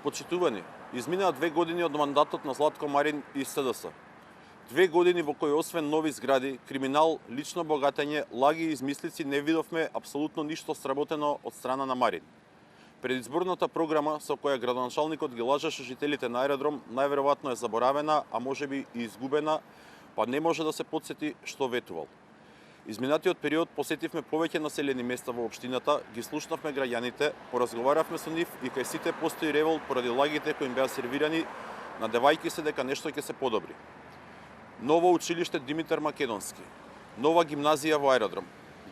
Почитувани, изминаа 2 години од мандатот на Златко Марин и СДС. 2 години во кои освен нови згради, криминал, лично богатење, лаги и измислици не видовме апсолутно ништо сработено од страна на Марин. Предизборната програма со која градоначалникот ги лажеше жителите на аеродром најверојатно е заборавена, а можеби и изгубена, па не може да се потсети што ветувал. Изминатиот период посетивме повеќе населени места во општината, ги слушнавме граѓаните, поразговаравме со нив и кај сите постои револ поради лагите кои им беа сервирани, надевајќи се дека нешто ќе се подобри. Ново училиште Димитар Македонски, нова гимназија во аеродром,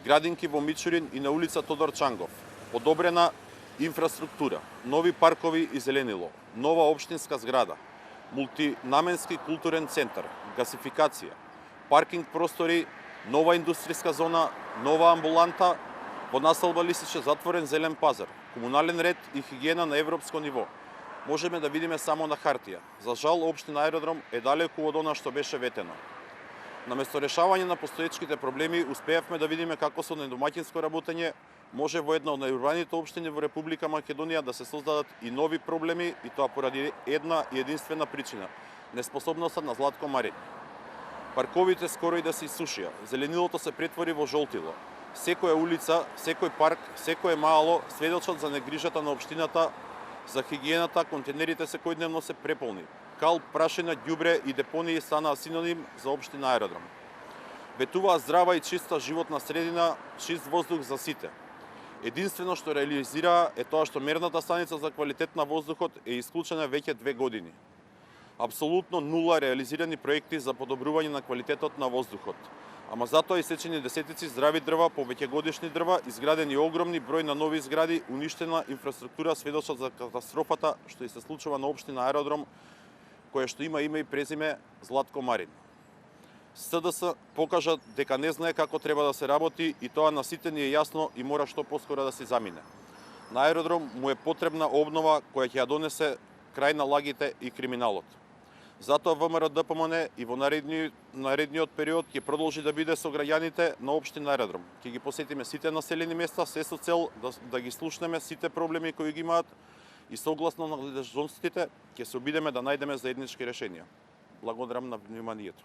градинки во Мичурин и на улица Тодор Чангов, подобрена инфраструктура, нови паркови и зеленило, нова општинска зграда, мултинаменски културен центар, гасификација, паркинг простори, нова индустријска зона, нова амбуланта, во населба Лисиче затворен зелен пазар, комунален ред и хигиена на европско ниво. Можеме да видиме само на хартија. За жал, општина Аеродром е далеку од она што беше ветено. Наместо решавање на постоечките проблеми, успеавме да видиме како со недомаќинско работење може во една од најурбаните општини во Република Македонија да се создадат и нови проблеми, и тоа поради една и единствена причина – неспособноста на Златко Марин. Парковите скоро и да се исушија, зеленилото се претвори во жолтило. Секоја улица, секој парк, секое мало сведочат за негрижата на општината, за хигиената, контейнерите секојдневно се преполни. Кал, прашина, ѓубре и депонии станаа синоним за општина Аеродром. Ветуваа здрава и чиста животна средина, чист воздух за сите. Единствено што реализираа е тоа што мерната станица за квалитет на воздухот е исклучена веќе 2 години. Апсолутно нула реализирани проекти за подобрување на квалитетот на воздухот. Ама затоа исечени десетици здрави дрва, повеќегодишни дрва, изградени огромни број на нови згради, уништена инфраструктура сведочат за катастрофата што и се случува на општина Аеродром, која што има име и презиме Златко Марин. СДС покажа дека не знае како треба да се работи и тоа на сите ни е јасно и мора што поскоро да се замине. На Аеродром му е потребна обнова која ќе ја донесе крај на лагите и криминалот. Затоа ВМРО-ДПМН и во наредниот период ќе продолжи да биде со граѓаните на општина Аеродром. Ќе ги посетиме сите населени места се со цел да ги слушнеме сите проблеми кои ги имаат и согласно на надлежностите ќе се обидеме да најдеме заеднички решенија. Благодарам на вниманието.